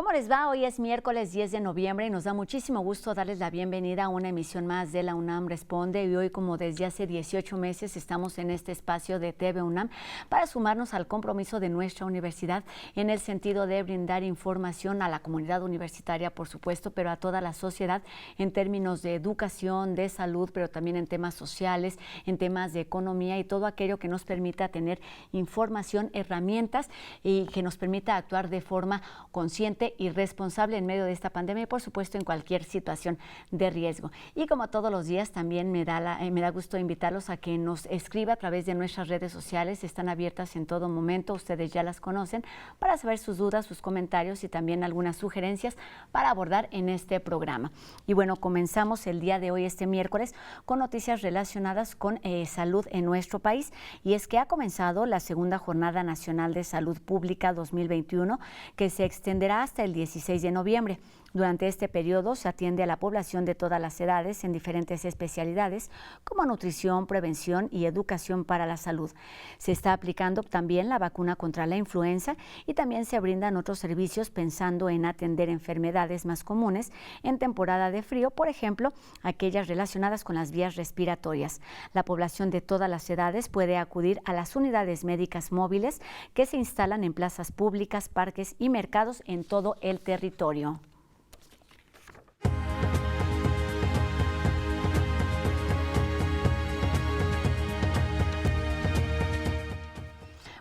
¿Cómo les va? Hoy es miércoles 10 de noviembre y nos da muchísimo gusto darles la bienvenida a una emisión más de la UNAM Responde. Y hoy, como desde hace 18 meses, estamos en este espacio de TV UNAM para sumarnos al compromiso de nuestra universidad en el sentido de brindar información a la comunidad universitaria, por supuesto, pero a toda la sociedad en términos de educación, de salud, pero también en temas sociales, en temas de economía y todo aquello que nos permita tener información, herramientas y que nos permita actuar de forma consciente y responsable en medio de esta pandemia y, por supuesto, en cualquier situación de riesgo. Y como todos los días, también me da gusto invitarlos a que nos escriba a través de nuestras redes sociales. Están abiertas en todo momento, ustedes ya las conocen, para saber sus dudas, sus comentarios y también algunas sugerencias para abordar en este programa. Y bueno, comenzamos el día de hoy, este miércoles, con noticias relacionadas con salud en nuestro país. Y es que ha comenzado la segunda Jornada Nacional de Salud Pública 2021, que se extenderá hasta el 16 de noviembre. Durante este periodo se atiende a la población de todas las edades en diferentes especialidades como nutrición, prevención y educación para la salud. Se está aplicando también la vacuna contra la influenza y también se brindan otros servicios pensando en atender enfermedades más comunes en temporada de frío, por ejemplo, aquellas relacionadas con las vías respiratorias. La población de todas las edades puede acudir a las unidades médicas móviles que se instalan en plazas públicas, parques y mercados en todo el territorio.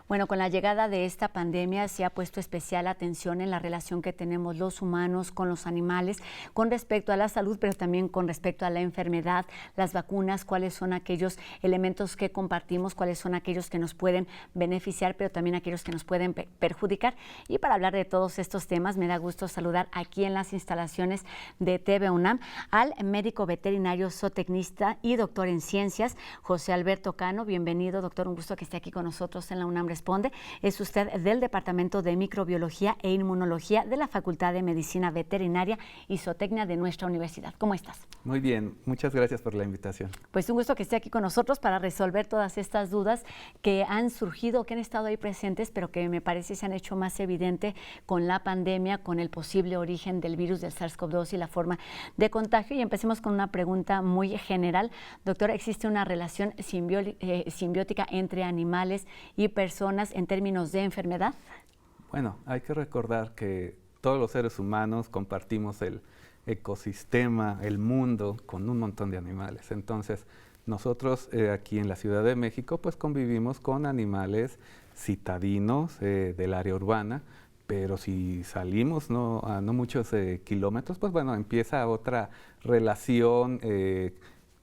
Bueno, con la llegada de esta pandemia se ha puesto especial atención en la relación que tenemos los humanos con los animales, con respecto a la salud, pero también con respecto a la enfermedad, las vacunas, cuáles son aquellos elementos que compartimos, cuáles son aquellos que nos pueden beneficiar, pero también aquellos que nos pueden perjudicar. Y para hablar de todos estos temas, me da gusto saludar aquí en las instalaciones de TV UNAM al médico veterinario zootecnista y doctor en ciencias, José Alberto Cano. Bienvenido, doctor, un gusto que esté aquí con nosotros en la UNAM Responde. Es usted del Departamento de Microbiología e Inmunología de la Facultad de Medicina Veterinaria y Zootecnia de nuestra universidad. ¿Cómo estás? Muy bien, muchas gracias por la invitación. Pues un gusto que esté aquí con nosotros para resolver todas estas dudas que han surgido, que han estado ahí presentes, pero que me parece se han hecho más evidente con la pandemia, con el posible origen del virus del SARS-CoV-2 y la forma de contagio. Y empecemos con una pregunta muy general. Doctor, ¿existe una relación simbiótica entre animales y personas en términos de enfermedad? Bueno, hay que recordar que todos los seres humanos compartimos el ecosistema, el mundo, con un montón de animales. Entonces, nosotros aquí en la Ciudad de México, pues convivimos con animales citadinos del área urbana, pero si salimos a no muchos kilómetros, pues bueno, empieza otra relación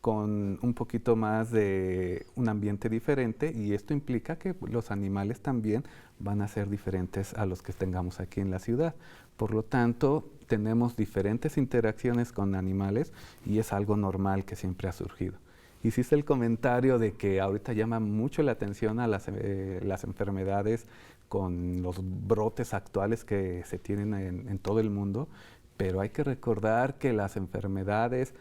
con un poquito más de un ambiente diferente, y esto implica que los animales también van a ser diferentes a los que tengamos aquí en la ciudad. Por lo tanto, tenemos diferentes interacciones con animales y es algo normal que siempre ha surgido. Hiciste el comentario de que ahorita llama mucho la atención a las enfermedades con los brotes actuales que se tienen en todo el mundo, pero hay que recordar que las enfermedades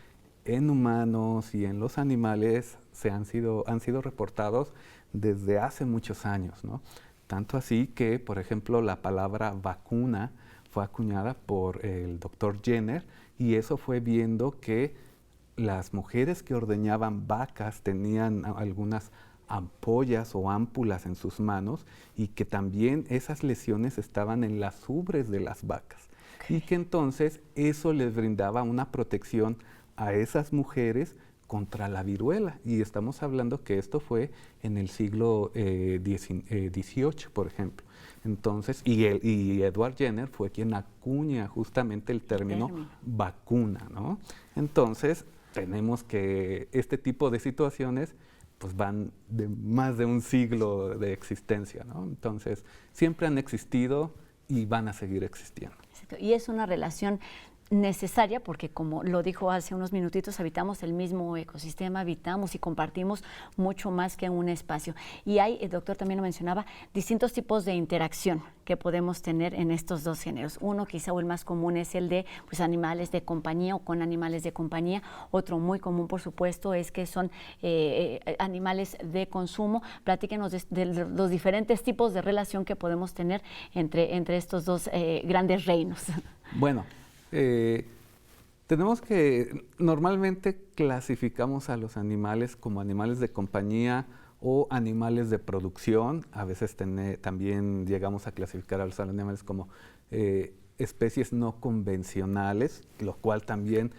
en humanos y en los animales han sido reportados desde hace muchos años, ¿no? Tanto así que, por ejemplo, la palabra vacuna fue acuñada por el doctor Jenner, y eso fue viendo que las mujeres que ordeñaban vacas tenían algunas ampollas o ámpulas en sus manos, y que también esas lesiones estaban en las ubres de las vacas. Y que entonces eso les brindaba una protección a esas mujeres contra la viruela. Y estamos hablando que esto fue en el siglo XVIII, por ejemplo. Entonces, y Edward Jenner fue quien acuña justamente el término vacuna, ¿no? Entonces, tenemos que este tipo de situaciones pues van de más de un siglo de existencia, ¿no? Entonces, siempre han existido y van a seguir existiendo. Y es una relación necesaria porque, como lo dijo hace unos minutitos, habitamos el mismo ecosistema, habitamos y compartimos mucho más que un espacio. Y hay, el doctor también lo mencionaba, distintos tipos de interacción que podemos tener en estos dos géneros. Uno, quizá o el más común, es el de pues, animales de compañía o con animales de compañía. Otro muy común, por supuesto, es que son animales de consumo. Platíquenos de los diferentes tipos de relación que podemos tener entre estos dos grandes reinos. Bueno, tenemos que, normalmente clasificamos a los animales como animales de compañía o animales de producción. A veces también llegamos a clasificar a los animales como especies no convencionales, lo cual también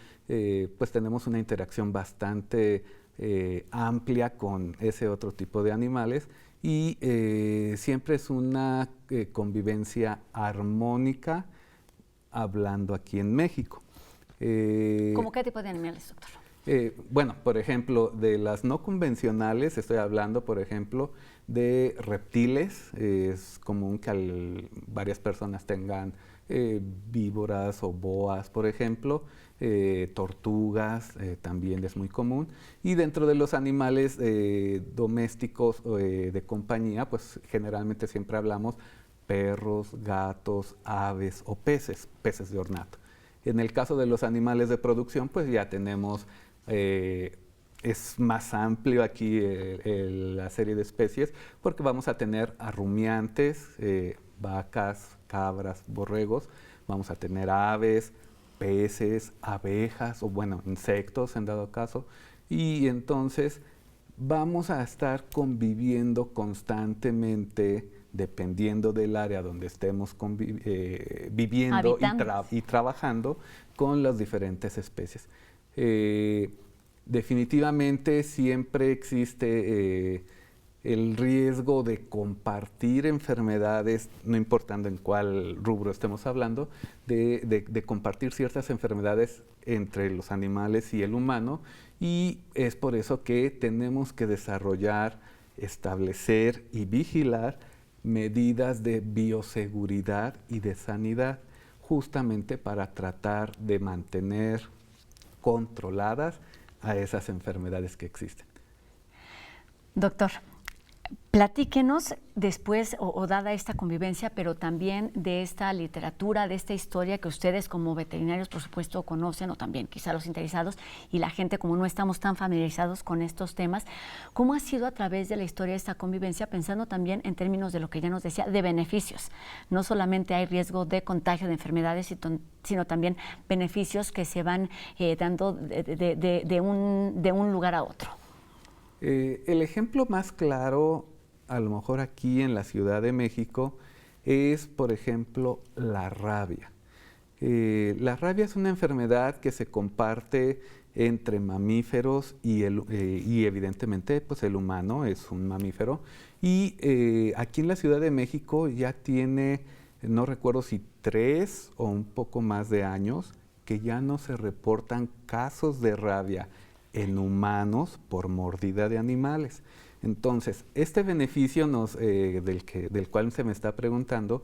pues tenemos una interacción bastante amplia con ese otro tipo de animales y siempre es una convivencia armónica, hablando aquí en México. ¿Cómo qué tipo de animales, doctor? Bueno, por ejemplo, de las no convencionales, estoy hablando, por ejemplo, de reptiles. Es común que varias personas tengan víboras o boas, por ejemplo, tortugas, también es muy común. Y dentro de los animales domésticos de compañía, pues generalmente siempre hablamos perros, gatos, aves o peces de ornato. En el caso de los animales de producción, pues ya tenemos, es más amplio aquí la serie de especies, porque vamos a tener a rumiantes, vacas, cabras, borregos, vamos a tener aves, peces, abejas o bueno, insectos en dado caso, y entonces vamos a estar conviviendo constantemente dependiendo del área donde estemos viviendo y trabajando con las diferentes especies. Definitivamente siempre existe el riesgo de compartir enfermedades, no importando en cuál rubro estemos hablando, de compartir ciertas enfermedades entre los animales y el humano, y es por eso que tenemos que desarrollar, establecer y vigilar medidas de bioseguridad y de sanidad, justamente para tratar de mantener controladas a esas enfermedades que existen. Doctor, platíquenos después o dada esta convivencia, pero también de esta literatura, de esta historia que ustedes como veterinarios, por supuesto, conocen, o también quizá los interesados y la gente como no estamos tan familiarizados con estos temas. ¿Cómo ha sido a través de la historia esta convivencia, pensando también en términos de lo que ya nos decía, de beneficios? No solamente hay riesgo de contagio de enfermedades, sino también beneficios que se van dando de un lugar a otro. El ejemplo más claro, a lo mejor aquí en la Ciudad de México, es, por ejemplo, la rabia. La rabia es una enfermedad que se comparte entre mamíferos y evidentemente pues el humano es un mamífero. Y aquí en la Ciudad de México ya tiene, no recuerdo si 3 o un poco más de años, que ya no se reportan casos de rabia en humanos por mordida de animales. Entonces, este beneficio del cual se me está preguntando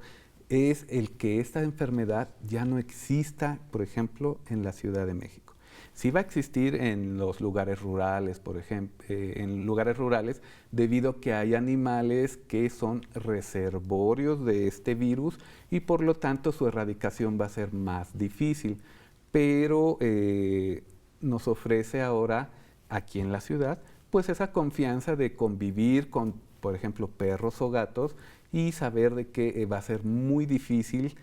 es el que esta enfermedad ya no exista, por ejemplo, en la Ciudad de México. Sí va a existir en los lugares rurales, por ejemplo, en lugares rurales, debido a que hay animales que son reservorios de este virus y por lo tanto su erradicación va a ser más difícil. Pero nos ofrece ahora, aquí en la ciudad, pues esa confianza de convivir con, por ejemplo, perros o gatos y saber de que va a ser muy difícil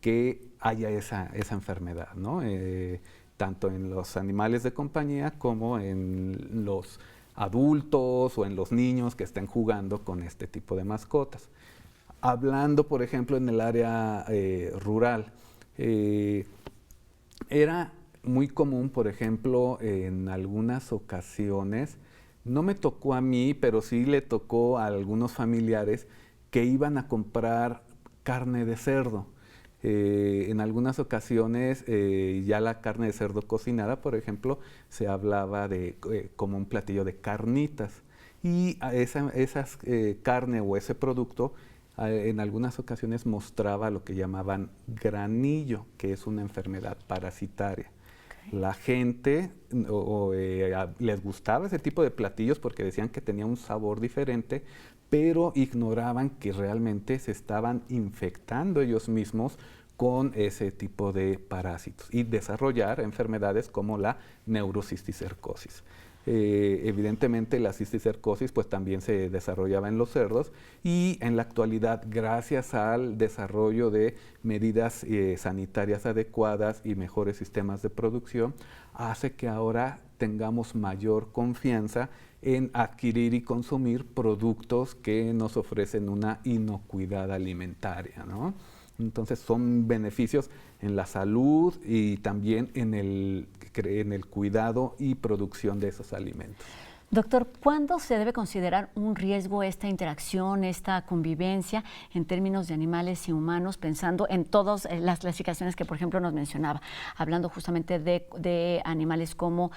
que haya esa enfermedad, ¿no? Tanto en los animales de compañía como en los adultos o en los niños que estén jugando con este tipo de mascotas. Hablando, por ejemplo, en el área rural, era muy común, por ejemplo, en algunas ocasiones, no me tocó a mí, pero sí le tocó a algunos familiares que iban a comprar carne de cerdo. En algunas ocasiones ya la carne de cerdo cocinada, por ejemplo, se hablaba de como un platillo de carnitas. Y a esa carne o ese producto en algunas ocasiones mostraba lo que llamaban granillo, que es una enfermedad parasitaria. La gente les gustaba ese tipo de platillos porque decían que tenía un sabor diferente, pero ignoraban que realmente se estaban infectando ellos mismos con ese tipo de parásitos y desarrollar enfermedades como la neurocisticercosis. Evidentemente la cisticercosis pues también se desarrollaba en los cerdos y en la actualidad, gracias al desarrollo de medidas sanitarias adecuadas y mejores sistemas de producción, hace que ahora tengamos mayor confianza en adquirir y consumir productos que nos ofrecen una inocuidad alimentaria, ¿no? Entonces son beneficios en la salud y también en el cuidado y producción de esos alimentos. Doctor, ¿cuándo se debe considerar un riesgo esta interacción, esta convivencia en términos de animales y humanos, pensando en todas las clasificaciones que, por ejemplo, nos mencionaba, hablando justamente de animales como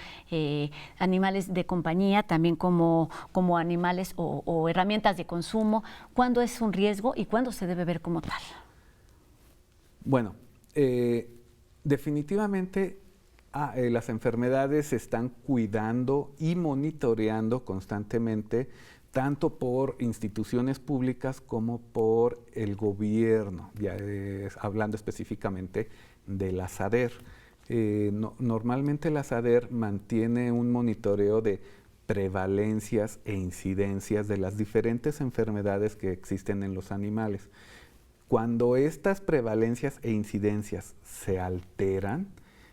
animales de compañía, también como animales o herramientas de consumo? ¿Cuándo es un riesgo y cuándo se debe ver como tal? Bueno, definitivamente las enfermedades se están cuidando y monitoreando constantemente, tanto por instituciones públicas como por el gobierno, ya hablando específicamente de la SADER. Normalmente la SADER mantiene un monitoreo de prevalencias e incidencias de las diferentes enfermedades que existen en los animales. Cuando estas prevalencias e incidencias se alteran,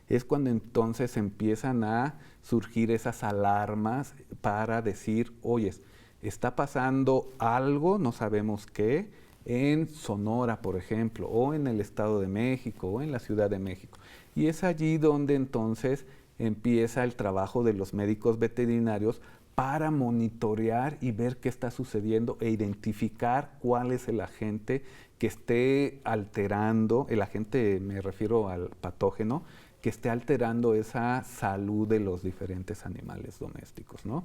es cuando entonces empiezan a surgir esas alarmas para decir, oye, está pasando algo, no sabemos qué, en Sonora, por ejemplo, o en el Estado de México, o en la Ciudad de México. Y es allí donde entonces empieza el trabajo de los médicos veterinarios para monitorear y ver qué está sucediendo e identificar cuál es el agente que esté alterando, el agente me refiero al patógeno, que esté alterando esa salud de los diferentes animales domésticos, ¿no?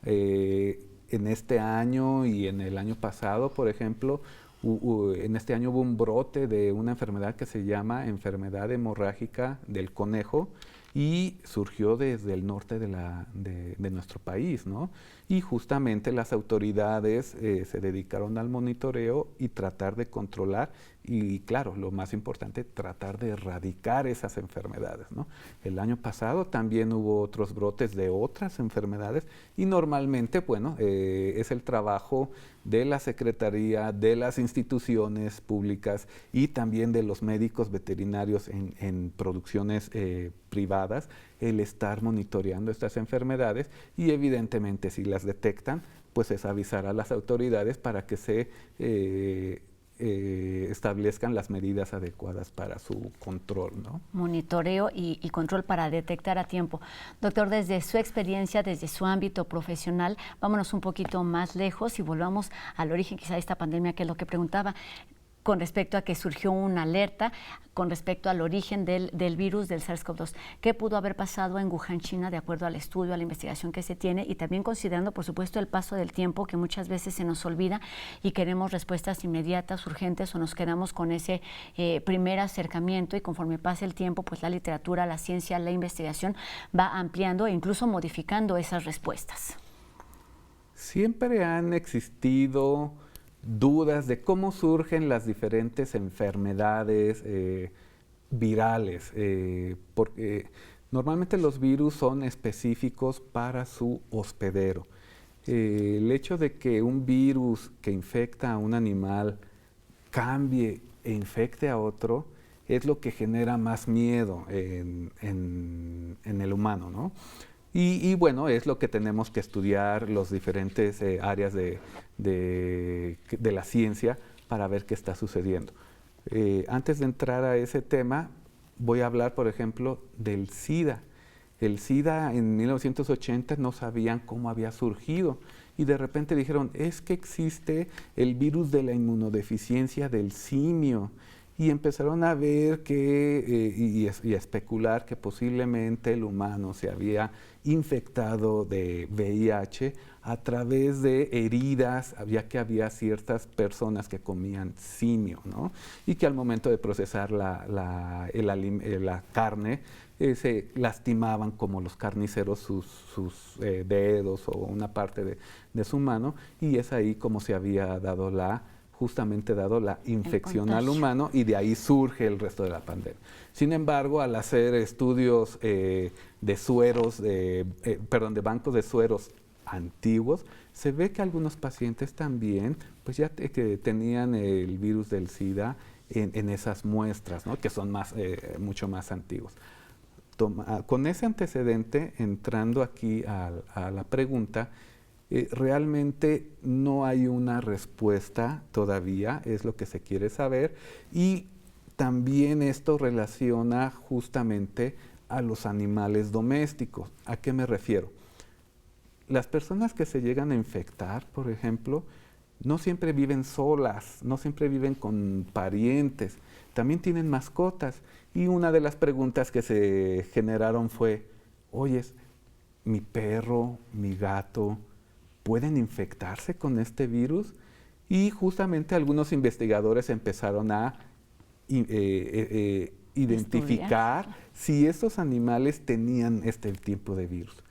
En este año y en el año pasado, por ejemplo, en este año hubo un brote de una enfermedad que se llama enfermedad hemorrágica del conejo, y surgió desde el norte de nuestro país, ¿no? Y justamente las autoridades se dedicaron al monitoreo y tratar de controlar y, claro, lo más importante, tratar de erradicar esas enfermedades, ¿no? El año pasado también hubo otros brotes de otras enfermedades y normalmente, bueno, es el trabajo de la Secretaría, de las instituciones públicas y también de los médicos veterinarios en producciones privadas, el estar monitoreando estas enfermedades y evidentemente si las detectan, pues es avisar a las autoridades para que se establezcan las medidas adecuadas para su control, ¿no? Monitoreo y control para detectar a tiempo. Doctor, desde su experiencia, desde su ámbito profesional, vámonos un poquito más lejos y volvamos al origen quizá de esta pandemia, que es lo que preguntaba, con respecto a que surgió una alerta con respecto al origen del virus del SARS-CoV-2. ¿Qué pudo haber pasado en Wuhan, China, de acuerdo al estudio, a la investigación que se tiene? Y también considerando, por supuesto, el paso del tiempo, que muchas veces se nos olvida y queremos respuestas inmediatas, urgentes, o nos quedamos con ese primer acercamiento y conforme pasa el tiempo, pues la literatura, la ciencia, la investigación va ampliando e incluso modificando esas respuestas. Siempre han existido dudas de cómo surgen las diferentes enfermedades virales, porque normalmente los virus son específicos para su hospedero. El hecho de que un virus que infecta a un animal cambie e infecte a otro es lo que genera más miedo en el humano, ¿no? Y bueno, es lo que tenemos que estudiar los diferentes áreas de la ciencia para ver qué está sucediendo. Antes de entrar a ese tema, voy a hablar, por ejemplo, del SIDA. El SIDA en 1980 no sabían cómo había surgido y de repente dijeron, es que existe el virus de la inmunodeficiencia del simio. y empezaron a ver que, y a especular que posiblemente el humano se había infectado de VIH a través de heridas, ya que había ciertas personas que comían simio, ¿no? Y que al momento de procesar la carne, se lastimaban como los carniceros sus dedos o una parte de su mano, y es ahí como se había dado justamente dado la infección al humano, y de ahí surge el resto de la pandemia. Sin embargo, al hacer estudios de sueros, de bancos de sueros antiguos, se ve que algunos pacientes también pues ya que tenían el virus del SIDA en esas muestras, ¿no? Que son mucho más antiguos. Con ese antecedente, entrando aquí a la pregunta, realmente no hay una respuesta todavía, es lo que se quiere saber, y también esto relaciona justamente a los animales domésticos. ¿A qué me refiero? Las personas que se llegan a infectar, por ejemplo, no siempre viven solas, no siempre viven con parientes, también tienen mascotas. Y una de las preguntas que se generaron fue, oyes, mi perro, mi gato, ¿pueden infectarse con este virus? Y justamente algunos investigadores empezaron a identificar si estos animales tenían este tipo de virus.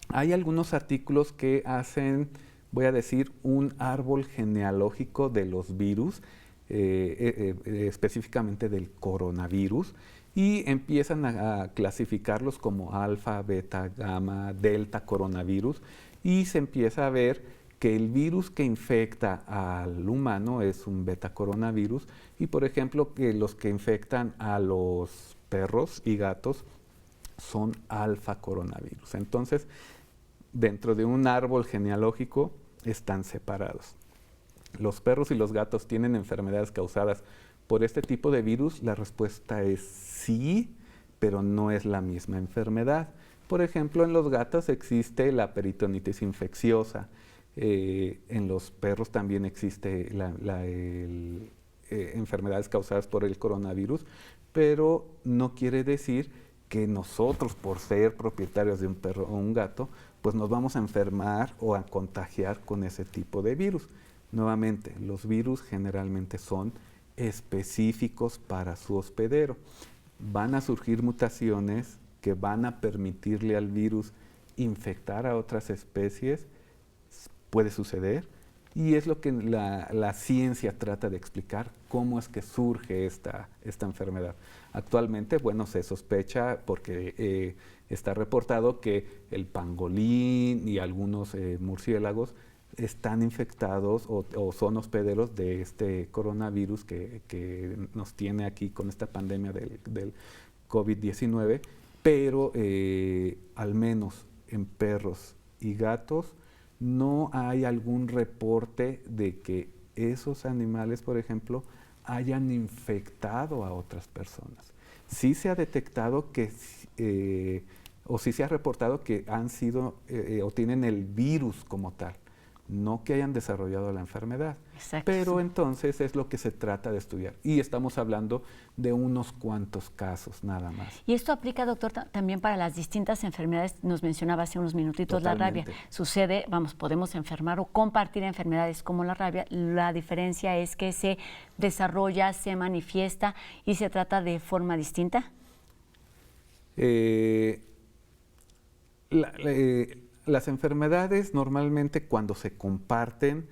Hay algunos artículos que hacen, voy a decir, un árbol genealógico de los virus, específicamente del coronavirus, y empiezan a clasificarlos como alfa, beta, gamma, delta coronavirus, y se empieza a ver que el virus que infecta al humano es un beta coronavirus, y por ejemplo que los que infectan a los perros y gatos son alfa coronavirus. Entonces, dentro de un árbol genealógico están separados. ¿Los perros y los gatos tienen enfermedades causadas por este tipo de virus? La respuesta es sí, pero no es la misma enfermedad. Por ejemplo, en los gatos existe la peritonitis infecciosa. En los perros también existe enfermedades causadas por el coronavirus, pero no quiere decir que nosotros, por ser propietarios de un perro o un gato, pues nos vamos a enfermar o a contagiar con ese tipo de virus. Nuevamente, los virus generalmente son específicos para su hospedero. Van a surgir mutaciones que van a permitirle al virus infectar a otras especies, puede suceder, y es lo que la ciencia trata de explicar, cómo es que surge esta enfermedad. Actualmente, bueno, se sospecha porque está reportado que el pangolín y algunos murciélagos están infectados o son hospederos de este coronavirus que nos tiene aquí con esta pandemia del COVID-19, pero al menos en perros y gatos no hay algún reporte de que esos animales, por ejemplo, hayan infectado a otras personas. Sí se ha detectado que, o sí se ha reportado que han sido o tienen el virus como tal, no que hayan desarrollado la enfermedad. Exacto, pero sí. Entonces es lo que se trata de estudiar. Y estamos hablando de unos cuantos casos nada más. Y esto aplica, doctor, también para las distintas enfermedades. Nos mencionaba hace unos minutitos la rabia. Sucede, podemos enfermar o compartir enfermedades como la rabia. La diferencia es que se desarrolla, se manifiesta y se trata de forma distinta. Las enfermedades normalmente cuando se comparten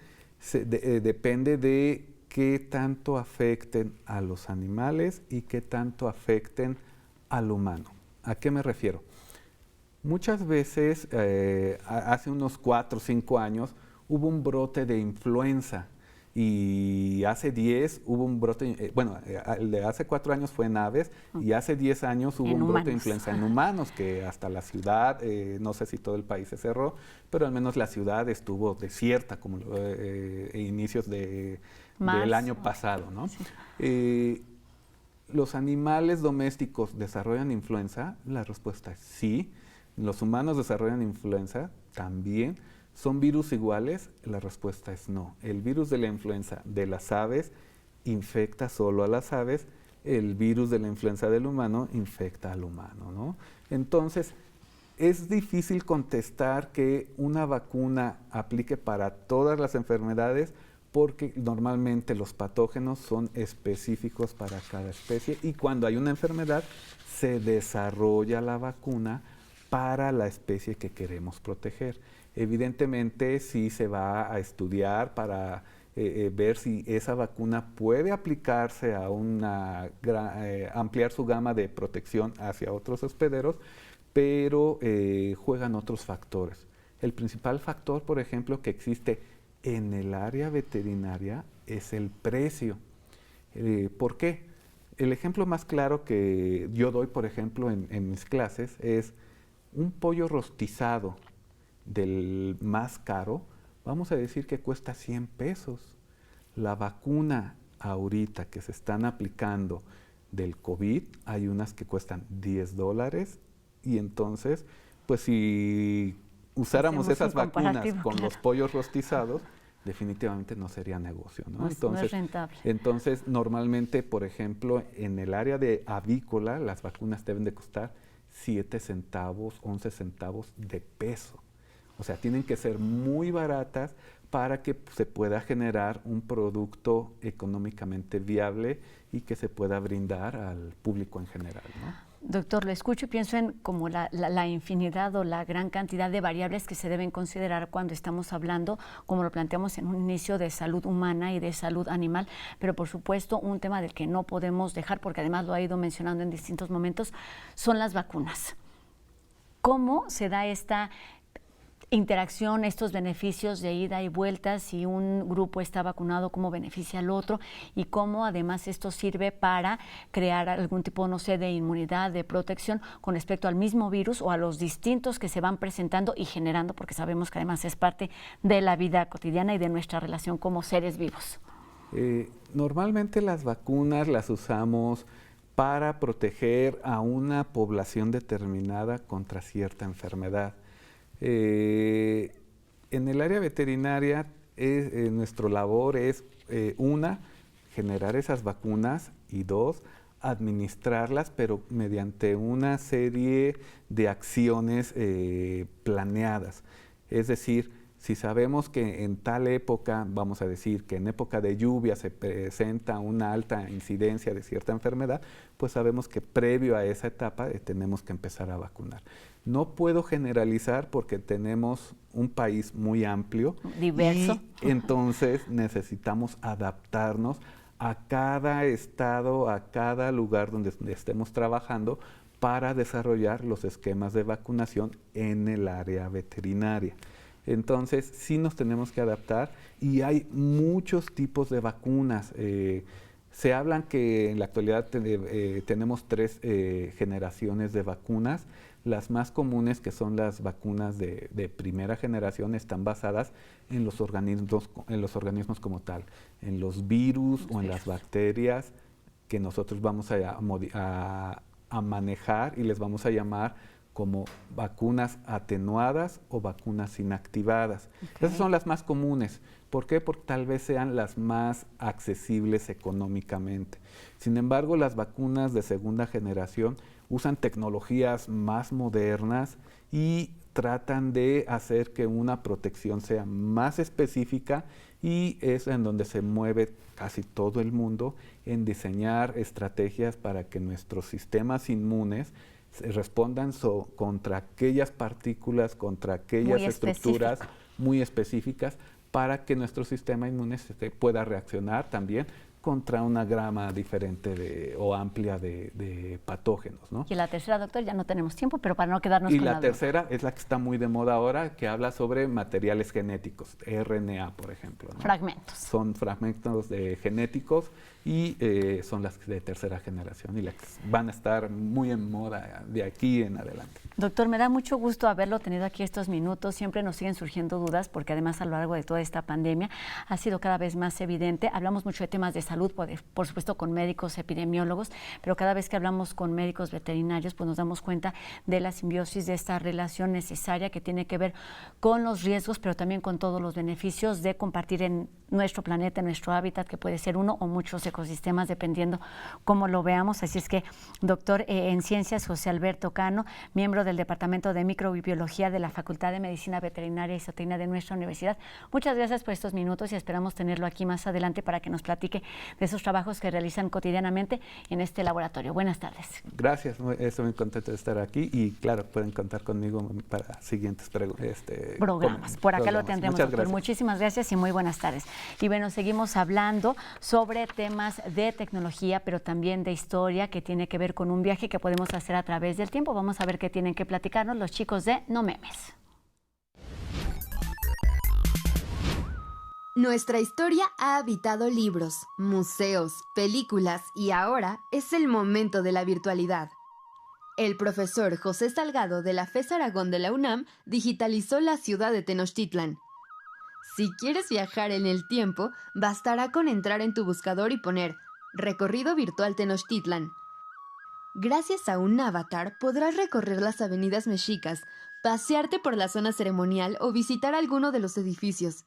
depende de qué tanto afecten a los animales y qué tanto afecten al humano. ¿A qué me refiero? Muchas veces, hace unos 4 o 5 años, hubo un brote de influenza. Y hace 10 hubo un brote, el de hace 4 años fue en aves, y hace 10 años hubo un brote de influenza en humanos, que hasta la ciudad, no sé si todo el país se cerró, pero al menos la ciudad estuvo desierta como inicios del año pasado, ¿no? Sí. ¿Los animales domésticos desarrollan influenza? La respuesta es sí. ¿Los humanos desarrollan influenza? También. ¿Son virus iguales? La respuesta es no. El virus de la influenza de las aves infecta solo a las aves, el virus de la influenza del humano infecta al humano, ¿no? Entonces, es difícil contestar que una vacuna aplique para todas las enfermedades porque normalmente los patógenos son específicos para cada especie y cuando hay una enfermedad se desarrolla la vacuna para la especie que queremos proteger. Evidentemente sí se va a estudiar para ver si esa vacuna puede aplicarse a ampliar su gama de protección hacia otros hospederos, pero juegan otros factores. El principal factor, por ejemplo, que existe en el área veterinaria es el precio. ¿Por qué? El ejemplo más claro que yo doy, por ejemplo, en mis clases es un pollo rostizado del más caro, vamos a decir que cuesta 100 pesos. La vacuna ahorita que se están aplicando del COVID, hay unas que cuestan $10 y entonces, pues si usáramos esas vacunas con los pollos rostizados, definitivamente no sería negocio, ¿no? No es rentable. Entonces, normalmente, por ejemplo, en el área de avícola, las vacunas deben de costar 7 centavos, 11 centavos de peso. O sea, tienen que ser muy baratas para que se pueda generar un producto económicamente viable y que se pueda brindar al público en general, ¿no? Doctor, lo escucho y pienso en como la infinidad o la gran cantidad de variables que se deben considerar cuando estamos hablando, como lo planteamos en un inicio, de salud humana y de salud animal, pero por supuesto un tema del que no podemos dejar, porque además lo ha ido mencionando en distintos momentos, son las vacunas. ¿Cómo se da esta interacción, estos beneficios de ida y vuelta, si un grupo está vacunado, cómo beneficia al otro y cómo además esto sirve para crear algún tipo, no sé, de inmunidad, de protección con respecto al mismo virus o a los distintos que se van presentando y generando, porque sabemos que además es parte de la vida cotidiana y de nuestra relación como seres vivos? Normalmente las vacunas las usamos para proteger a una población determinada contra cierta enfermedad. En el área veterinaria, nuestra labor es, generar esas vacunas y 2, administrarlas, pero mediante una serie de acciones planeadas. Es decir, si sabemos que en tal época, vamos a decir que en época de lluvia se presenta una alta incidencia de cierta enfermedad, pues sabemos que previo a esa etapa tenemos que empezar a vacunar. No puedo generalizar porque tenemos un país muy amplio, diverso, y entonces necesitamos adaptarnos a cada estado, a cada lugar donde estemos trabajando para desarrollar los esquemas de vacunación en el área veterinaria. Entonces, sí nos tenemos que adaptar y hay muchos tipos de vacunas. Se hablan que en la actualidad tenemos 3 generaciones de vacunas. Las más comunes, que son las vacunas de primera generación, están basadas en los organismos como tal, en los virus o en las bacterias que nosotros vamos a manejar y les vamos a llamar como vacunas atenuadas o vacunas inactivadas. Okay. Esas son las más comunes. ¿Por qué? Porque tal vez sean las más accesibles económicamente. Sin embargo, las vacunas de segunda generación usan tecnologías más modernas y tratan de hacer que una protección sea más específica, y es en donde se mueve casi todo el mundo en diseñar estrategias para que nuestros sistemas inmunes respondan contra aquellas partículas, contra aquellas estructuras muy específicas, para que nuestro sistema inmune pueda reaccionar también contra una gama diferente o amplia de patógenos, ¿no? Y la tercera, doctor, ya no tenemos tiempo, pero para no quedarnos con la tercera es la que está muy de moda ahora, que habla sobre materiales genéticos, RNA, por ejemplo, ¿no? Fragmentos. Son fragmentos genéticos y son las de tercera generación y las que van a estar muy en moda de aquí en adelante. Doctor, me da mucho gusto haberlo tenido aquí estos minutos. Siempre nos siguen surgiendo dudas porque además a lo largo de toda esta pandemia ha sido cada vez más evidente. Hablamos mucho de temas de salud, por supuesto con médicos, epidemiólogos, pero cada vez que hablamos con médicos veterinarios, pues nos damos cuenta de la simbiosis, de esta relación necesaria que tiene que ver con los riesgos, pero también con todos los beneficios de compartir en nuestro planeta, en nuestro hábitat, que puede ser uno o muchos ecosistemas, dependiendo cómo lo veamos. Así es que, doctor en ciencias, José Alberto Cano, miembro del Departamento de Microbiología de la Facultad de Medicina Veterinaria y Zootecnia de nuestra universidad, muchas gracias por estos minutos y esperamos tenerlo aquí más adelante para que nos platique de esos trabajos que realizan cotidianamente en este laboratorio. Buenas tardes. Gracias, estoy muy contento de estar aquí y claro, pueden contar conmigo para siguientes programas. Por acá lo tendremos, Muchas doctor. gracias. Muchísimas gracias y muy buenas tardes. Y bueno, seguimos hablando sobre temas de tecnología, pero también de historia, que tiene que ver con un viaje que podemos hacer a través del tiempo. Vamos a ver qué tienen que platicarnos los chicos de No Memes. Nuestra historia ha habitado libros, museos, películas y ahora es el momento de la virtualidad. El profesor José Salgado de la FES Aragón de la UNAM digitalizó la ciudad de Tenochtitlan. Si quieres viajar en el tiempo, bastará con entrar en tu buscador y poner Recorrido Virtual Tenochtitlan. Gracias a un avatar podrás recorrer las avenidas mexicas, pasearte por la zona ceremonial o visitar alguno de los edificios.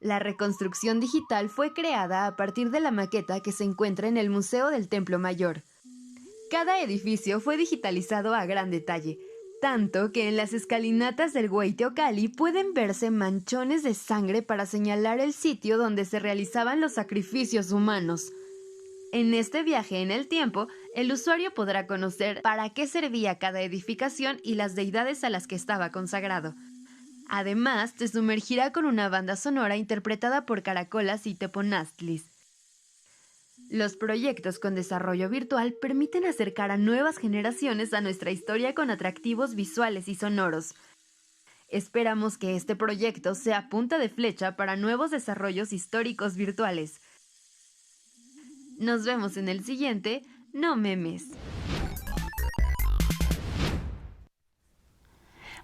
La reconstrucción digital fue creada a partir de la maqueta que se encuentra en el Museo del Templo Mayor. Cada edificio fue digitalizado a gran detalle, tanto que en las escalinatas del Hueyteocalli pueden verse manchones de sangre para señalar el sitio donde se realizaban los sacrificios humanos. En este viaje en el tiempo, el usuario podrá conocer para qué servía cada edificación y las deidades a las que estaba consagrado. Además, te sumergirá con una banda sonora interpretada por Caracolas y Teponaztlis. Los proyectos con desarrollo virtual permiten acercar a nuevas generaciones a nuestra historia con atractivos visuales y sonoros. Esperamos que este proyecto sea punta de flecha para nuevos desarrollos históricos virtuales. Nos vemos en el siguiente No Memes.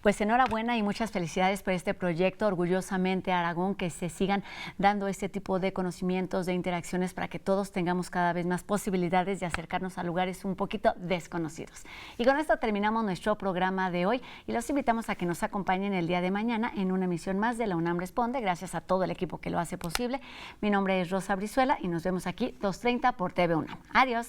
Pues enhorabuena y muchas felicidades por este proyecto, orgullosamente Aragón, que se sigan dando este tipo de conocimientos, de interacciones para que todos tengamos cada vez más posibilidades de acercarnos a lugares un poquito desconocidos. Y con esto terminamos nuestro programa de hoy y los invitamos a que nos acompañen el día de mañana en una emisión más de La UNAM Responde. Gracias a todo el equipo que lo hace posible. Mi nombre es Rosa Brizuela y nos vemos aquí 2:30 por TV UNAM. Adiós.